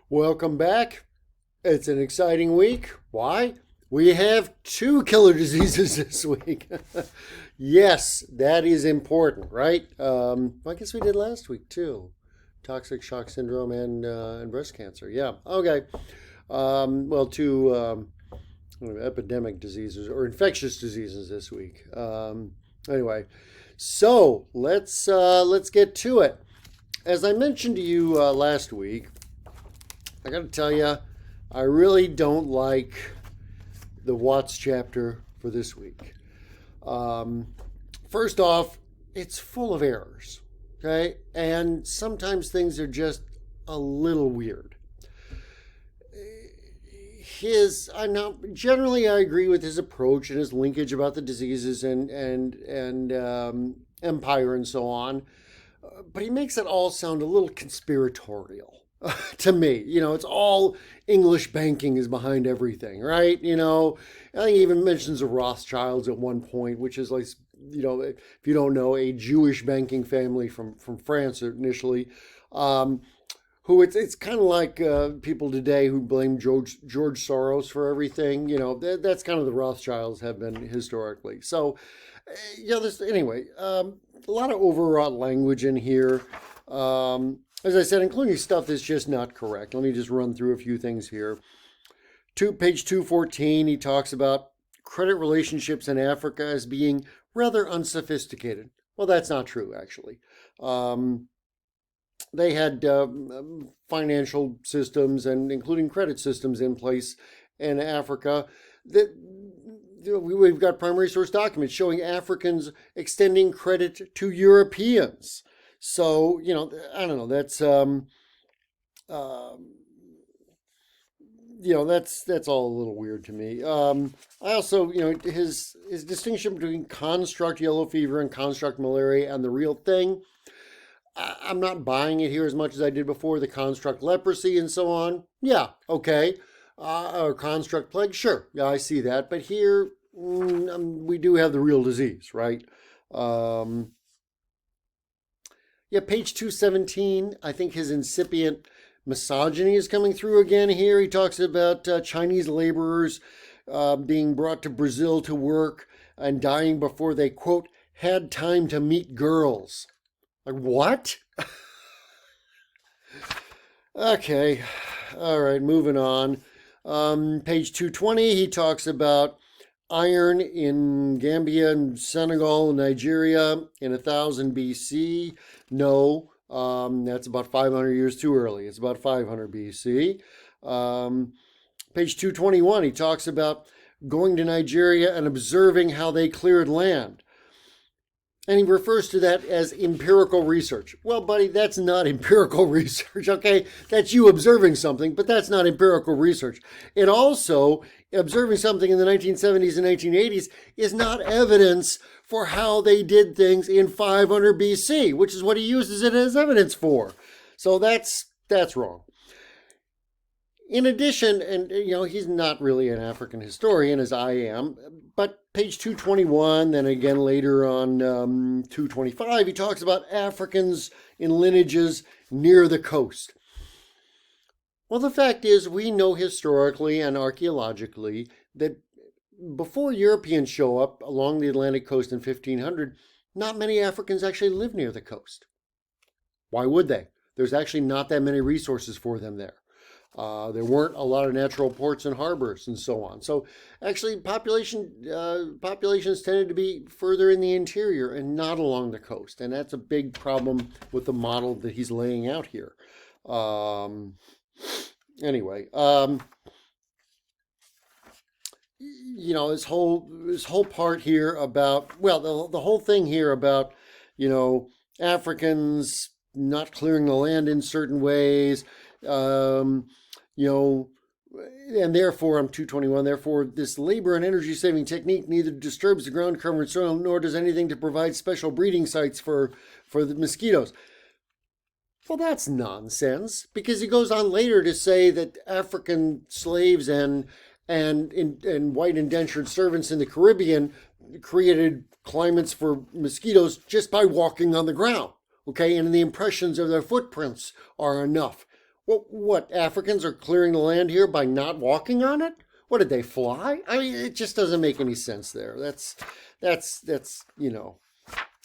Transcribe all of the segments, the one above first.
Welcome back. It's an exciting week. Why? We have two killer diseases this week. Yes, that is important, right? I guess we did last week too. Toxic shock syndrome and breast cancer. Yeah. Okay. Two epidemic diseases or infectious diseases this week. Anyway, so let's get to it. As I mentioned to you last week, I got to tell you, I really don't like the Watts chapter for this week. First off, it's full of errors, okay? And sometimes things are just a little weird. I know generally I agree with his approach and his linkage about the diseases and empire and so on, but he makes it all sound a little conspiratorial to me. It's all English banking is behind everything, right? I think he even mentions the Rothschilds at one point, which is like, if you don't know, a Jewish banking family from France initially. Who it's kind of like people today who blame George Soros for everything. That's kind of the Rothschilds have been historically. So, anyway, a lot of overwrought language in here. As I said, including stuff that's just not correct. Let me just run through a few things here. Page 214, he talks about credit relationships in Africa as being rather unsophisticated. Well, that's not true, actually. They had financial systems and including credit systems in place in Africa that we've got primary source documents showing Africans extending credit to Europeans. So, I don't know, that's that's all a little weird to me. I also, his distinction between construct yellow fever and construct malaria and the real thing, I'm not buying it here as much as I did before. The construct leprosy and so on. Yeah, okay. Or construct plague. Sure. Yeah, I see that. But here, we do have the real disease, right? Page 217. I think his incipient misogyny is coming through again here. He talks about Chinese laborers being brought to Brazil to work and dying before they, quote, had time to meet girls. Like, what? Okay. All right, moving on. Page 220, he talks about iron in Gambia and Senegal, Nigeria in 1000 BC. No, that's about 500 years too early. It's about 500 BC. Page 221, he talks about going to Nigeria and observing how they cleared land. And he refers to that as empirical research. Well, buddy, that's not empirical research, okay? That's you observing something, but that's not empirical research. And also, observing something in the 1970s and 1980s is not evidence for how they did things in 500 BC, which is what he uses it as evidence for. So that's wrong. In addition, and he's not really an African historian as I am, but page 221, then again later on 225, he talks about Africans in lineages near the coast. Well, the fact is, we know historically and archaeologically that before Europeans show up along the Atlantic coast in 1500, not many Africans actually live near the coast. Why would they? There's actually not that many resources for them there. There weren't a lot of natural ports and harbors and so on. So actually populations tended to be further in the interior and not along the coast. And that's a big problem with the model that he's laying out here. Anyway, this whole part here about, well, the whole thing here about, Africans not clearing the land in certain ways, and therefore, I'm 221, therefore, this labor and energy saving technique neither disturbs the ground cover and soil nor does anything to provide special breeding sites for the mosquitoes. Well, that's nonsense, because he goes on later to say that African slaves and white indentured servants in the Caribbean created climates for mosquitoes just by walking on the ground, okay? And the impressions of their footprints are enough. Well, what, Africans are clearing the land here by not walking on it? What did they fly? I mean, it just doesn't make any sense there. That's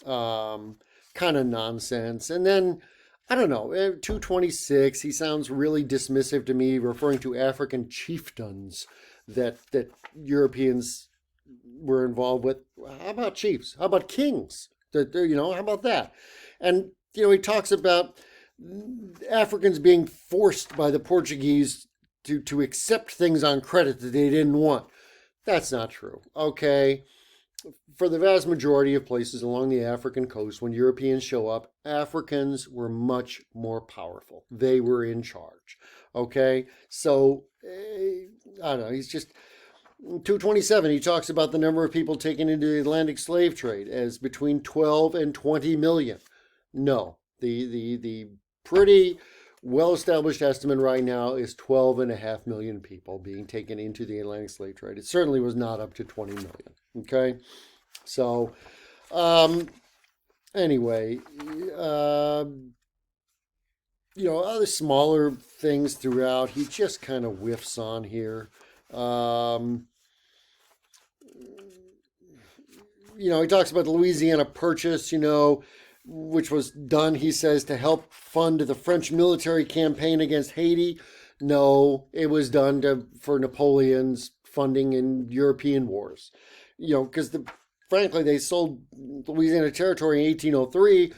kind of nonsense. And then I don't know, 226, he sounds really dismissive to me, referring to African chieftains that Europeans were involved with. How about chiefs? How about kings? How about that? And he talks about Africans being forced by the Portuguese to accept things on credit that they didn't want. That's not true. Okay. For the vast majority of places along the African coast, when Europeans show up, Africans were much more powerful. They were in charge. Okay? So, I don't know, he's just... 227, he talks about the number of people taken into the Atlantic slave trade as between 12 and 20 million. No, the pretty well-established estimate right now is 12.5 million people being taken into the Atlantic slave trade. It certainly was not up to 20 million. Okay? So, anyway, other smaller things throughout, he just kind of whiffs on here. He talks about the Louisiana Purchase, which was done, he says, to help fund the French military campaign against Haiti. No, it was done for Napoleon's funding in European wars. Because frankly, they sold Louisiana Territory in 1803.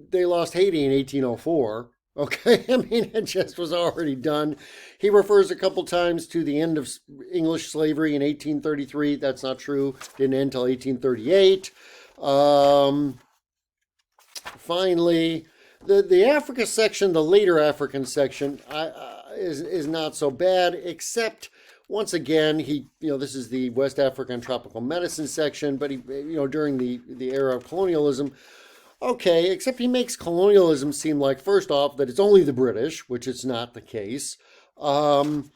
They lost Haiti in 1804. Okay, I mean, it just was already done. He refers a couple times to the end of English slavery in 1833. That's not true. Didn't end until 1838. Finally, the Africa section, the later African section, is not so bad, except once again, this is the West African tropical medicine section, but he, during the era of colonialism. Okay, except he makes colonialism seem like, first off, that it's only the British, which is not the case. And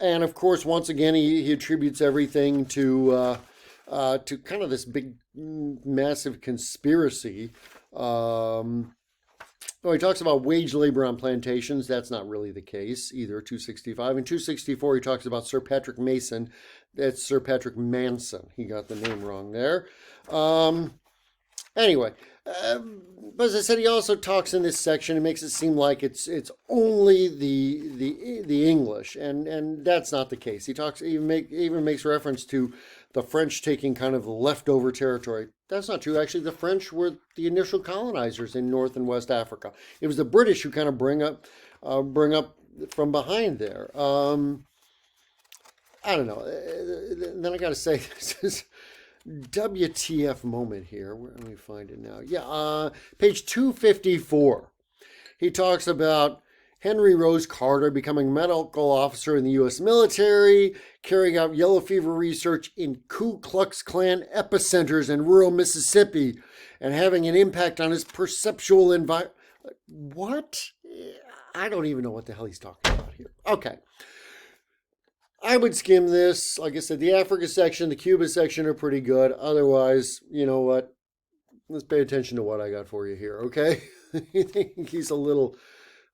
of course, once again, he attributes everything to kind of this big, massive conspiracy. He talks about wage labor on plantations. That's not really the case either, 265. And 264, he talks about Sir Patrick Mason. That's Sir Patrick Manson. He got the name wrong there. Anyway, but as I said, he also talks in this section. It makes it seem like it's only the English, and that's not the case. He even makes reference to the French taking kind of the leftover territory. That's not true. Actually, the French were the initial colonizers in North and West Africa. It was the British who kind of bring up from behind there. I don't know. Then I got to say, this is WTF moment here. Let me find it now. Yeah, page 254. He talks about Henry Rose Carter becoming medical officer in the U.S. military, carrying out yellow fever research in Ku Klux Klan epicenters in rural Mississippi, and having an impact on his perceptual environment. What? I don't even know what the hell he's talking about here. Okay. I would skim this. Like I said, the Africa section, the Cuba section are pretty good. Otherwise, you know what? Let's pay attention to what I got for you here, okay? I think he's a little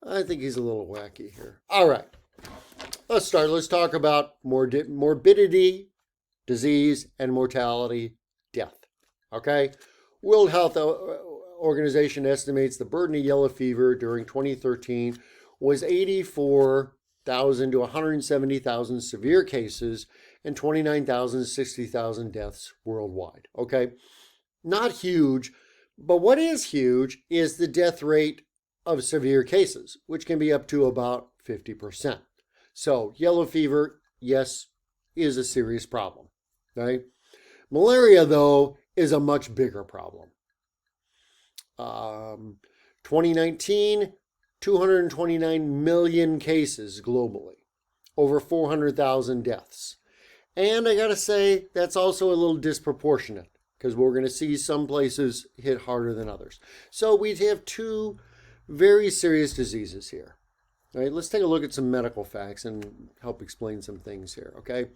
wacky here. All right. Let's start. Let's talk about morbidity, disease, and mortality, death. Okay? World Health Organization estimates the burden of yellow fever during 2013 was 84,000 to 170,000 severe cases and 29,000 to 60,000 deaths worldwide. Okay? Not huge, but what is huge is the death rate of severe cases, which can be up to about 50%. So, yellow fever, yes, is a serious problem. Okay? Malaria, though, is a much bigger problem. 2019, 229 million cases globally, over 400,000 deaths. And I gotta say, that's also a little disproportionate, because we're going to see some places hit harder than others. So we have two very serious diseases here. All right, let's take a look at some medical facts and help explain some things here, okay?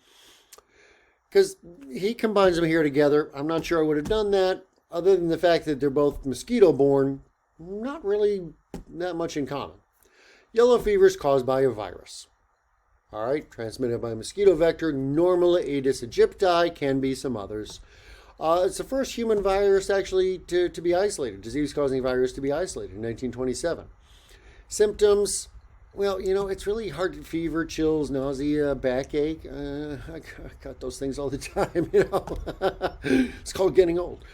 Because he combines them here together. I'm not sure I would have done that, other than the fact that they're both mosquito-borne, not really that much in common. Yellow fever is caused by a virus. All right, transmitted by mosquito vector, normally Aedes aegypti, can be some others. It's the first human virus actually to be isolated, disease-causing virus to be isolated in 1927. Symptoms, well, it's really hard. Fever, chills, nausea, backache. I got those things all the time, It's called getting old.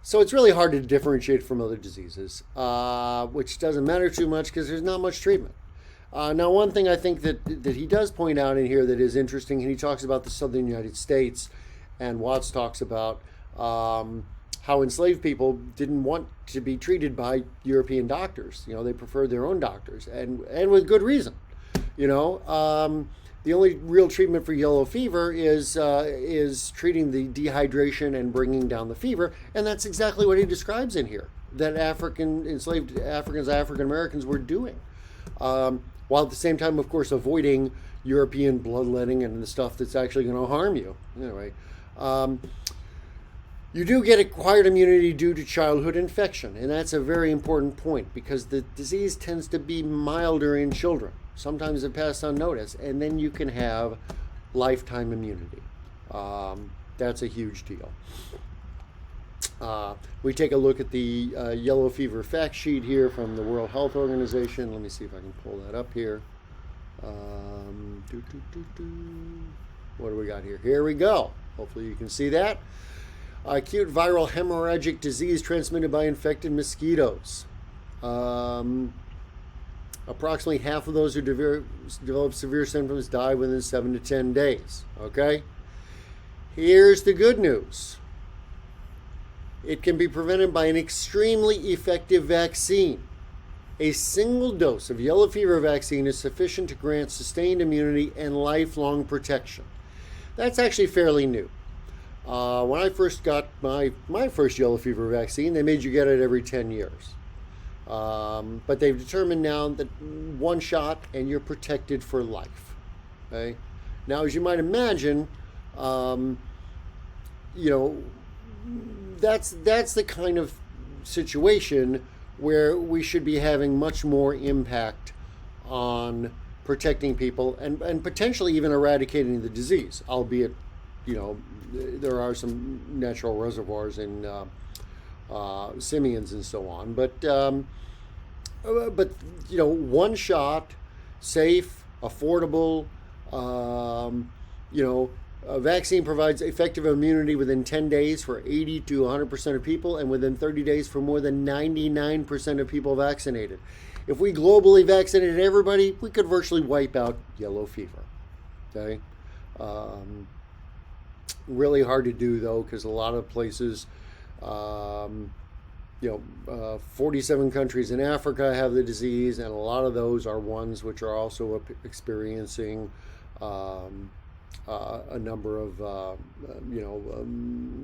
So it's really hard to differentiate from other diseases, which doesn't matter too much because there's not much treatment. Now, one thing I think that he does point out in here that is interesting, and he talks about the southern United States, and Watts talks about how enslaved people didn't want to be treated by European doctors. They preferred their own doctors, and with good reason. The only real treatment for yellow fever is treating the dehydration and bringing down the fever, and that's exactly what he describes in here that enslaved African Americans were doing, while at the same time, of course, avoiding European bloodletting and the stuff that's actually going to harm you. Anyway. You do get acquired immunity due to childhood infection, and that's a very important point because the disease tends to be milder in children. Sometimes it passes unnoticed, and then you can have lifetime immunity. That's a huge deal. We take a look at the yellow fever fact sheet here from the World Health Organization. Let me see if I can pull that up here. What do we got here? Here we go. Hopefully you can see that. Acute viral hemorrhagic disease transmitted by infected mosquitoes. Approximately half of those who develop severe symptoms die within 7 to 10 days. Okay? Here's the good news. It can be prevented by an extremely effective vaccine. A single dose of yellow fever vaccine is sufficient to grant sustained immunity and lifelong protection. That's actually fairly new. When I first got my first yellow fever vaccine, they made you get it every 10 years. But they've determined now that one shot and you're protected for life. Okay? Now, as you might imagine, that's the kind of situation where we should be having much more impact on protecting people and potentially even eradicating the disease, albeit, there are some natural reservoirs in simians and so on. But one shot, safe, affordable, a vaccine provides effective immunity within 10 days for 80 to 100% of people and within 30 days for more than 99% of people vaccinated. If we globally vaccinated everybody, we could virtually wipe out yellow fever. Okay? Really hard to do, though, because a lot of places, 47 countries in Africa have the disease, and a lot of those are ones which are also experiencing a number of,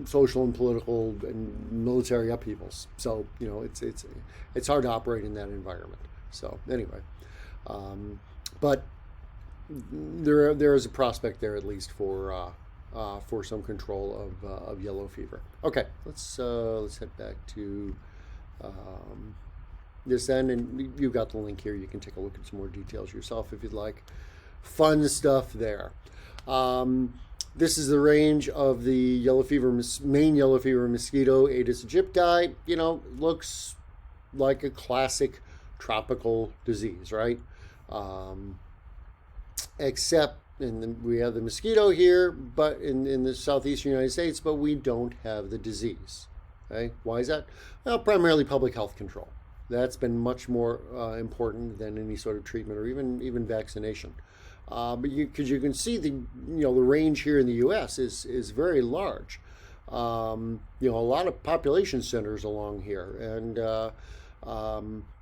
social and political and military upheavals. So, it's hard to operate in that environment. So, anyway, but there is a prospect there at least for some control of yellow fever. Okay, let's head back to this end, and you've got the link here. You can take a look at some more details yourself if you'd like. Fun stuff there. This is the range of the yellow fever, main yellow fever mosquito, Aedes aegypti. Looks like a classic tropical disease, right? Except we have the mosquito here, but in the southeastern United States, but we don't have the disease. Okay, why is that? Well, primarily public health control. That's been much more important than any sort of treatment or even vaccination. But because you can see the range here in the U.S. is very large. A lot of population centers along here, and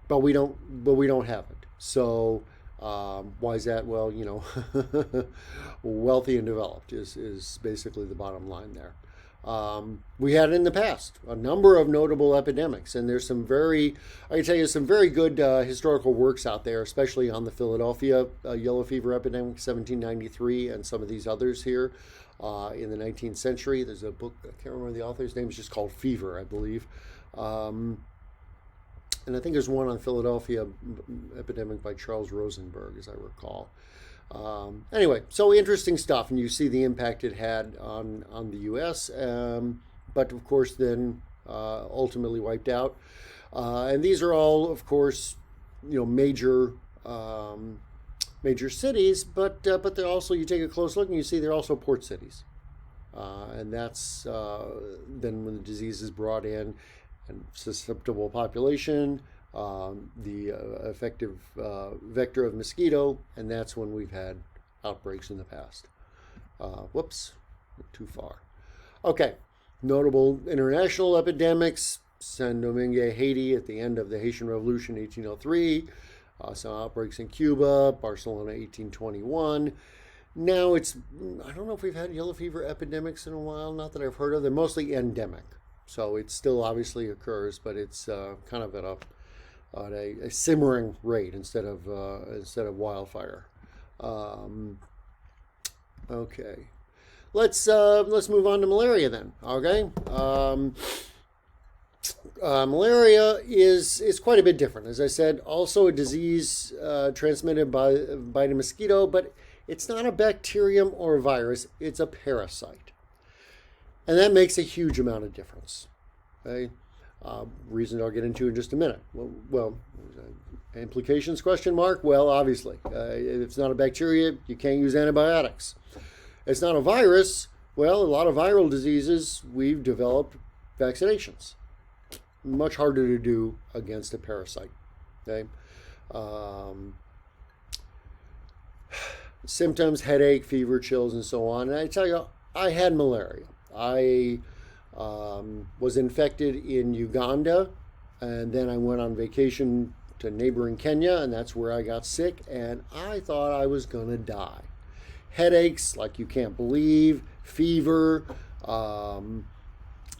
but we don't have it. So why is that? Well, wealthy and developed is basically the bottom line there. We had in the past a number of notable epidemics, and there's some very good historical works out there, especially on the Philadelphia yellow fever epidemic, 1793, and some of these others here in the 19th century. There's a book, I can't remember the author's name, it's just called Fever, I believe. And I think there's one on Philadelphia epidemic by Charles Rosenberg, as I recall. Anyway, so interesting stuff, and you see the impact it had on the U.S., but of course then ultimately wiped out. And these are all, of course, major major cities, but they're also, you take a close look and you see they're also port cities. And that's then when the disease is brought in and susceptible population, the effective vector of mosquito, and that's when we've had outbreaks in the past. Whoops, too far. Okay, notable international epidemics: Saint-Domingue, Haiti, at the end of the Haitian Revolution, 1803. Some outbreaks in Cuba, Barcelona, 1821. Now I don't know if we've had yellow fever epidemics in a while, not that I've heard of. They're mostly endemic, so it still obviously occurs, but it's kind of at a simmering rate instead of wildfire. Okay, let's move on to malaria then. Okay. Malaria is quite a bit different. As I said, also a disease transmitted by the mosquito, but it's not a bacterium or a virus, it's a parasite. And that makes a huge amount of difference. Okay? Reason I'll get into in just a minute. Well, implications, question mark? Well, obviously. If it's not a bacteria, you can't use antibiotics. It's not a virus. Well, a lot of viral diseases, we've developed vaccinations. Much harder to do against a parasite. Okay? Symptoms: headache, fever, chills, and so on. And I tell you, I had malaria. I was infected in Uganda, and then I went on vacation to neighboring Kenya, and that's where I got sick, and I thought I was going to die. Headaches like you can't believe, fever.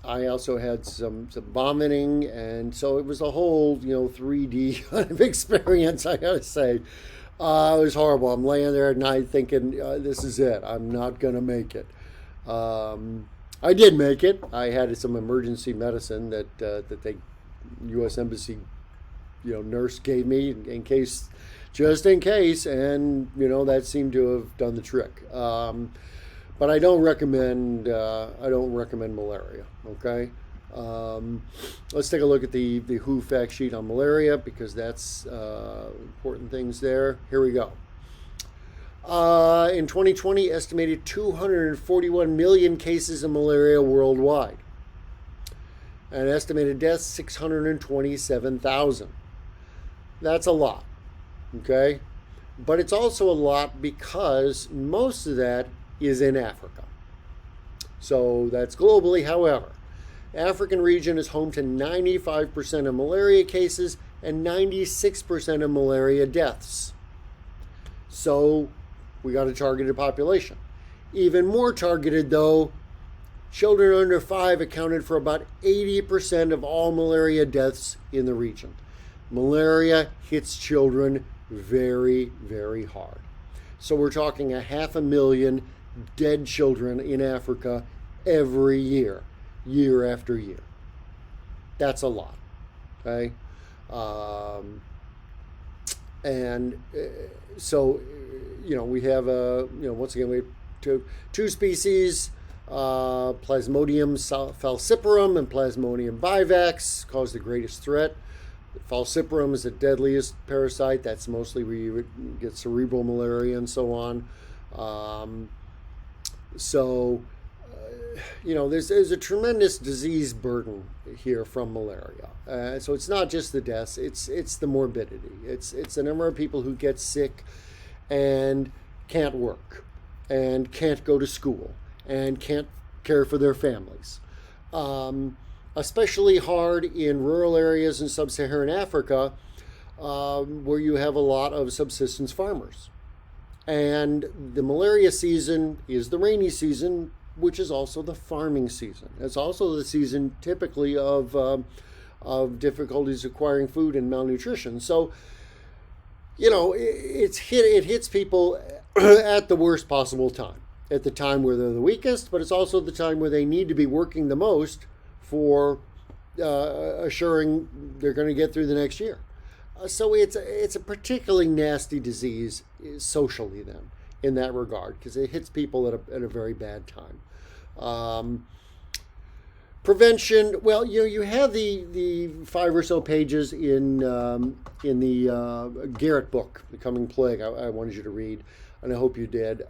I also had some vomiting, and so it was a whole 3D kind of experience, I gotta say. It was horrible. I'm laying there at night thinking, this is it. I'm not going to make it. I did make it. I had some emergency medicine that the U.S. Embassy nurse gave me just in case, and that seemed to have done the trick. But I don't recommend malaria. Okay. Let's take a look at the WHO fact sheet on malaria, because that's important things there. Here we go. In 2020, estimated 241 million cases of malaria worldwide. And estimated deaths, 627,000. That's a lot. Okay. But it's also a lot because most of that is in Africa. So that's globally. However, African region is home to 95% of malaria cases and 96% of malaria deaths. So we got a targeted population. Even more targeted though, children under 5 accounted for about 80% of all malaria deaths in the region. Malaria hits children very, very hard. So we're talking 500,000 dead children in Africa every year after year. That's a lot. Okay. So we have once again we have two species, Plasmodium falciparum and Plasmodium vivax, cause the greatest threat. Falciparum is the deadliest parasite. That's mostly where you would get cerebral malaria and so on. There's a tremendous disease burden here from malaria. So it's not just the deaths, it's the morbidity. It's the number of people who get sick and can't work and can't go to school and can't care for their families. Especially hard in rural areas in sub-Saharan Africa, where you have a lot of subsistence farmers. And the malaria season is the rainy season, which is also the farming season. It's also the season typically of difficulties acquiring food and malnutrition. So, it hits people at the worst possible time, at the time where they're the weakest, but it's also the time where they need to be working the most for assuring they're going to get through the next year. So it's a particularly nasty disease socially then in that regard because it hits people at a very bad time. Prevention. Well, you have the 5 or so pages in the Garrett book, The Coming Plague. I wanted you to read, and I hope you did.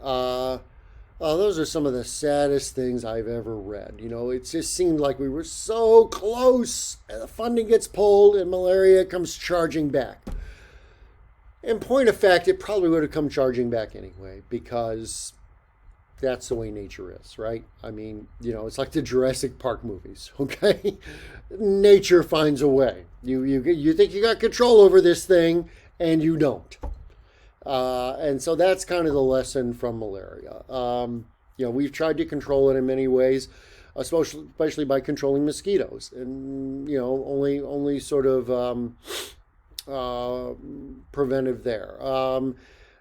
Those are some of the saddest things I've ever read. It just seemed like we were so close, and the funding gets pulled, and malaria comes charging back. In point of fact, it probably would have come charging back anyway, because that's the way nature is, right? I mean, it's like the Jurassic Park movies, okay? Nature finds a way. You think you got control over this thing, and you don't. And so that's kind of the lesson from malaria. We've tried to control it in many ways, especially by controlling mosquitoes, and only sort of preventive there.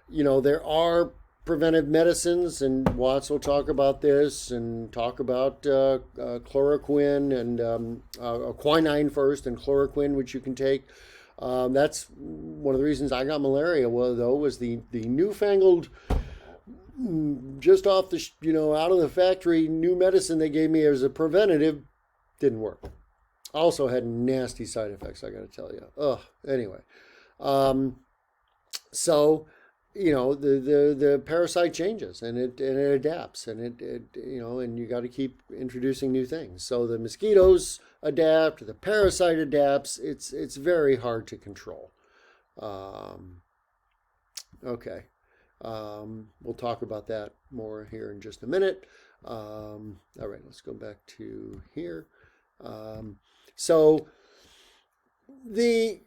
There are preventive medicines, and Watts will talk about this and talk about chloroquine and quinine first, and chloroquine, which you can take. That's one of the reasons I got malaria. Was the newfangled, just off the out of the factory new medicine they gave me as a preventative didn't work. Also had nasty side effects, I got to tell you. Anyway, so the parasite changes and it adapts, and and you got to keep introducing new things. So the mosquitoes adapt, the parasite adapts. It's very hard to control. Okay, we'll talk about that more here in just a minute. All right, let's go back to here. So the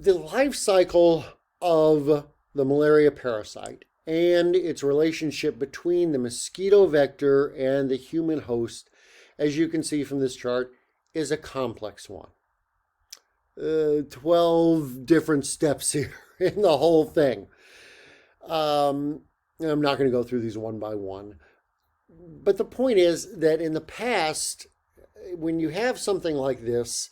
life cycle of the malaria parasite and its relationship between the mosquito vector and the human host, as you can see from this chart, is a complex one. 12 different steps here in the whole thing. I'm not going to go through these one by one. But the point is that in the past, when you have something like this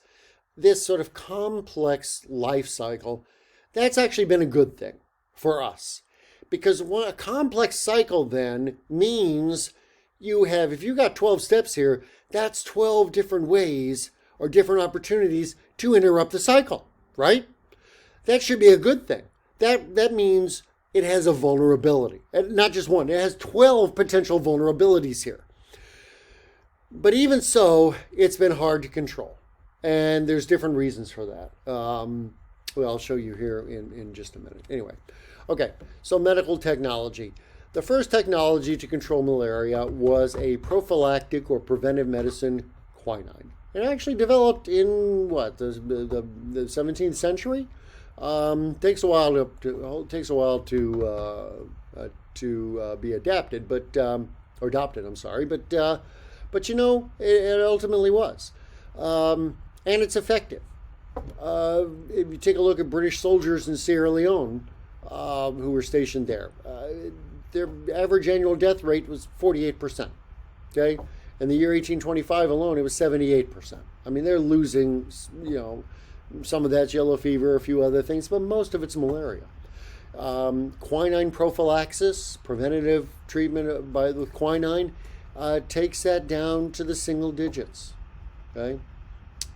sort of complex life cycle, that's actually been a good thing for us. Because a complex cycle then means if you got 12 steps here, that's 12 different ways or different opportunities to interrupt the cycle, right? That should be a good thing. That means it has a vulnerability. And not just one, it has 12 potential vulnerabilities here. But even so, it's been hard to control. And there's different reasons for that. I'll show you here in just a minute. Anyway, okay, so medical technology. The first technology to control malaria was a prophylactic or preventive medicine, quinine. It actually developed in the 17th century. Takes a while to be adapted, or adopted. I'm sorry, but it ultimately was, and it's effective. If you take a look at British soldiers in Sierra Leone who were stationed there, their average annual death rate was 48%. Okay, in the year 1825 alone, it was 78%. I mean, they're losing, some of that's yellow fever, a few other things, but most of it's malaria. Quinine prophylaxis, preventative treatment with quinine, takes that down to the single digits. Okay,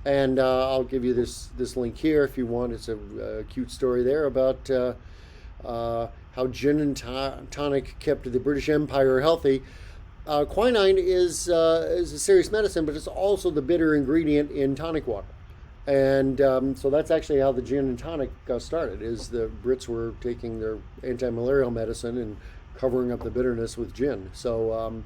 and I'll give you this link here if you want. It's a cute story there about how gin and tonic kept the British Empire healthy. Quinine is a serious medicine, but it's also the bitter ingredient in tonic water. And so that's actually how the gin and tonic got started, is the Brits were taking their anti-malarial medicine and covering up the bitterness with gin. So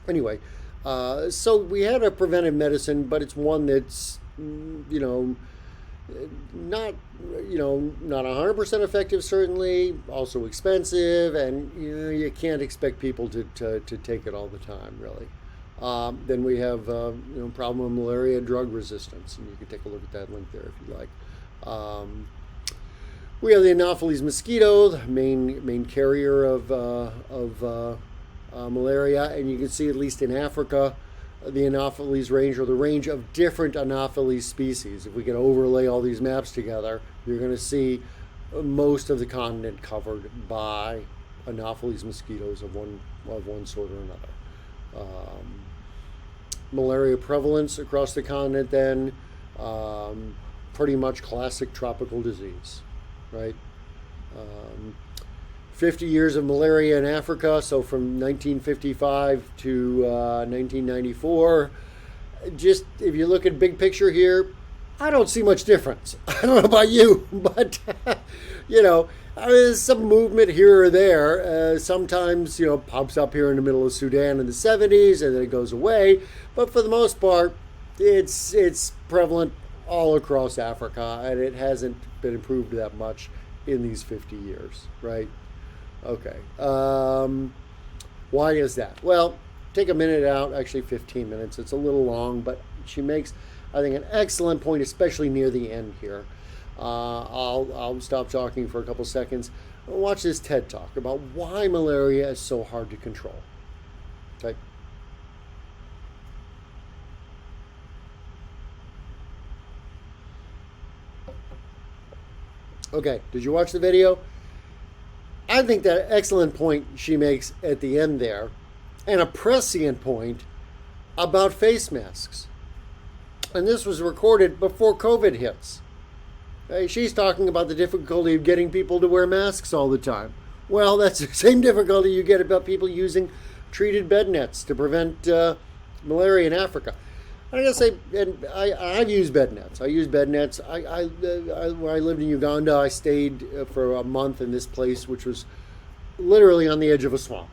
anyway, so we had a preventive medicine, but it's one that's, not 100% effective, certainly, also expensive, and you can't expect people to take it all the time, really. Then we have problem with malaria drug resistance, and you can take a look at that link there if you like. We have the Anopheles mosquito, the main carrier of malaria, and you can see, at least in Africa, the Anopheles range, or the range of different Anopheles species. If we can overlay all these maps together, you're going to see most of the continent covered by Anopheles mosquitoes of one sort or another. Malaria prevalence across the continent, then, pretty much classic tropical disease, right? 50 years of malaria in Africa, so from 1955 to 1994. Just if you look at big picture here, I don't see much difference. I don't know about you, but there's some movement here or there. Sometimes, pops up here in the middle of Sudan in the 70s, and then it goes away. But for the most part, it's prevalent all across Africa, and it hasn't been improved that much in these 50 years, right? Okay. Why is that? Well, take a minute out, actually 15 minutes. It's a little long, but she makes, I think, an excellent point, especially near the end here. I'll stop talking for a couple seconds. Watch this TED Talk about why malaria is so hard to control. Okay. Okay, did you watch the video? I think that excellent point she makes at the end there, and a prescient point about face masks. And this was recorded before COVID hits. She's talking about the difficulty of getting people to wear masks all the time. Well, that's the same difficulty you get about people using treated bed nets to prevent malaria in Africa. I gotta say, and I've used bed nets. I use bed nets. When I lived in Uganda, I stayed for a month in this place, which was literally on the edge of a swamp.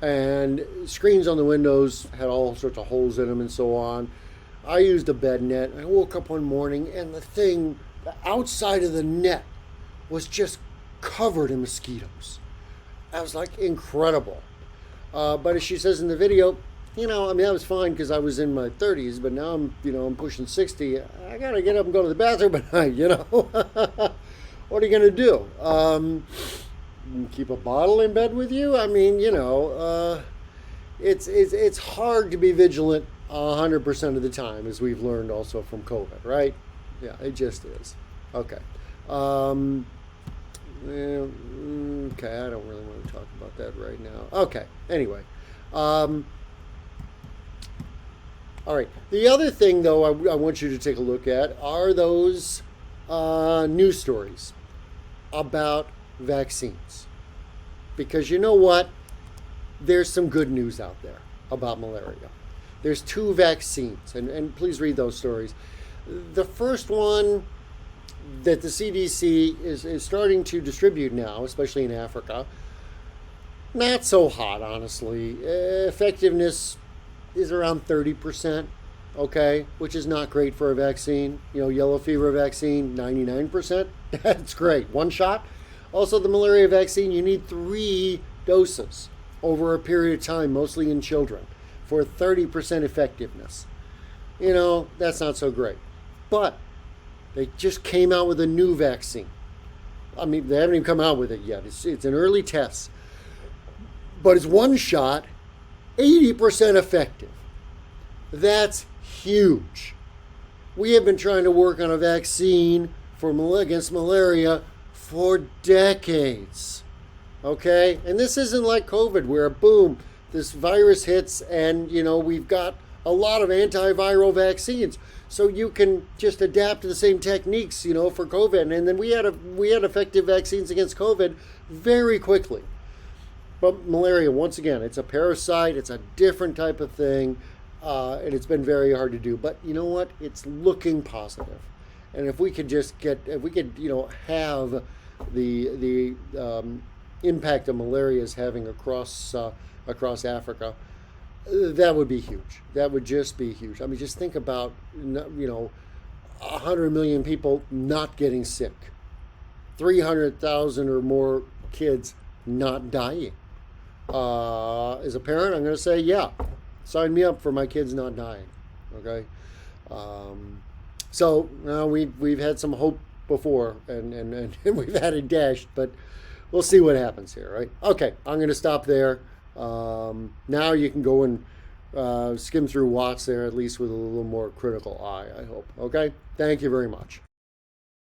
And screens on the windows had all sorts of holes in them and so on. I used a bed net. I woke up one morning, and the outside of the net was just covered in mosquitoes. I was like, incredible. But as she says in the video, that was fine because I was in my 30s, but now I'm pushing 60. I gotta get up and go to the bathroom at night, What are you gonna do? Keep a bottle in bed with you? It's hard to be vigilant 100% of the time, as we've learned also from COVID, right? Yeah, it just is. Okay. Okay, I don't really want to talk about that right now. Okay, anyway. All right. The other thing, though, I want you to take a look at are those news stories about vaccines. Because you know what? There's some good news out there about malaria. There's 2 vaccines, and please read those stories. The first one that the CDC is starting to distribute now, especially in Africa, not so hot, honestly. Effectiveness is around 30%, okay, which is not great for a vaccine. Yellow fever vaccine, 99%. That's great. 1 shot. Also, the malaria vaccine, you need 3 doses over a period of time, mostly in children, for 30% effectiveness. That's not so great. But they just came out with a new vaccine. They haven't even come out with it yet. It's an early test. But it's 1 shot, 80% effective. That's huge. We have been trying to work on a vaccine against malaria for decades. Okay? And this isn't like COVID, where boom, this virus hits and, we've got a lot of antiviral vaccines. So you can just adapt to the same techniques, for COVID. And then we had effective vaccines against COVID very quickly. But malaria, once again, it's a parasite. It's a different type of thing. And it's been very hard to do. But you know what? It's looking positive. And if we could have the impact of malaria is having across Africa, that would be huge. That would just be huge. Just think about 100 million people not getting sick, 300,000 or more kids not dying. As a parent, I'm going to say, yeah, sign me up for my kids not dying. Okay. So we've had some hope before, and we've had it dashed, but we'll see what happens here, right? Okay, I'm going to stop there. Now you can go and skim through Watts there, at least with a little more critical eye, I hope. Okay? Thank you very much.